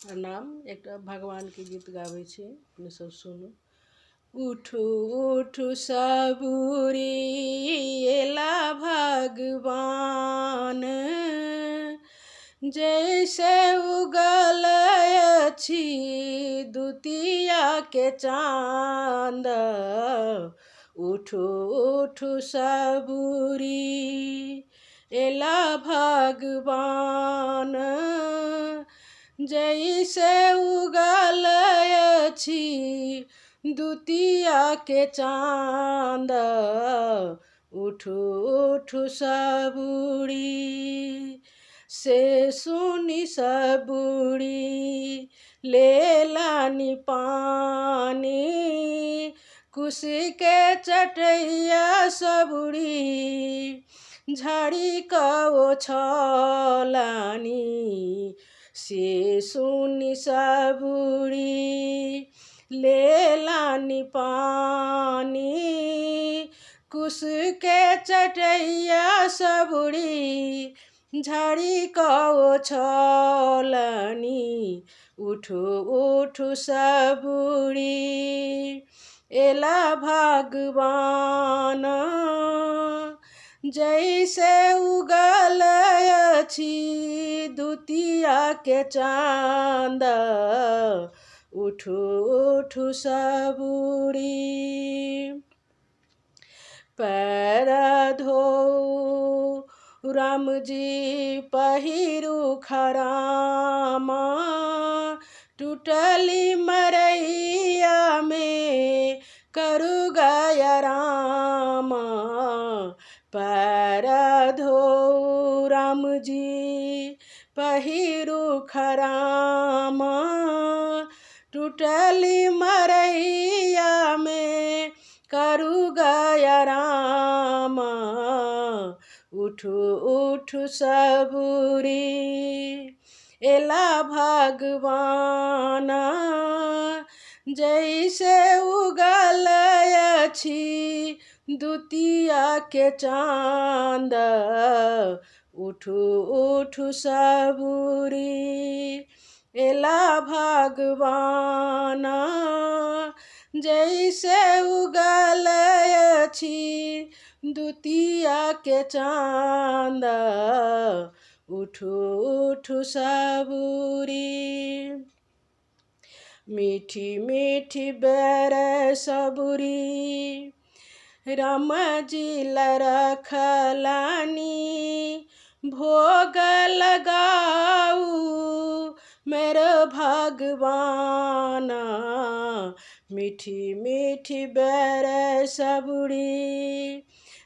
प्रणाम। एक भगवान के गीत गाबै छी, अपने सब सुनू। उठू उठू सबूरी एला भगवान, जैसे उगल अछि दुतिया के चांद। उठू उठू सबूरी एला भगवान, जैसे उगल अछि दुतिया के चांद। उठू उठू सबूरी से सुनी सबूरी लेलानी पानी, कुशी के चटैया सबूरी झाड़ी को छलानी। से सुनी सबूरी लेलानी पानी, कुश के चटैया सबूरी झाड़ी को छलानी। उठू उठू सबूरी एला भगवान, जैसे उगल अछि दुतिया के चांद। उठू उठू सबूरी पैर धोऊ राम जी पहिरू खरामा, टूटली मरैया में करू गया रामा। पैर धोऊ राम जी पहिरू खरामा, टूटली मरैया में करू गया रामा। उठू उठू सबूरी एला भगवान, जैसे उगल अछि दुतिया के चांद। उठू उठू सबूरी एला भगवान, जैसे उगल अछि दुतिया के चांद। उठू उठू सबूरी मीठी मीठी बेर सबूरी राम जी रखलानी, भोग लगाऊ मेरे भगवान। मीठी मीठी बेर सबूरी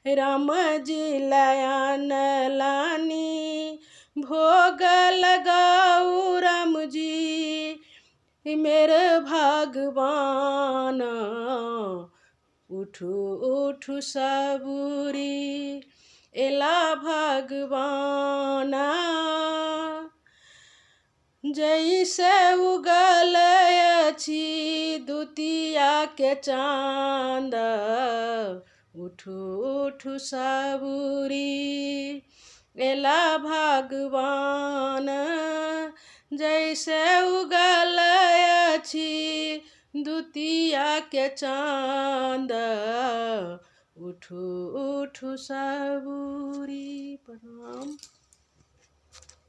राम जी लयान लानी, भोग लगाऊ राम जी मेरे भगवान। उठू उठू सबूरी एला भगवान, जैसे उगल अछि दुतिया के चांद। उठू उठू सबूरी एला भगवान, जैसे उगल अछि दुतिया के चांद। उठू उठू सबूरी। प्रणाम।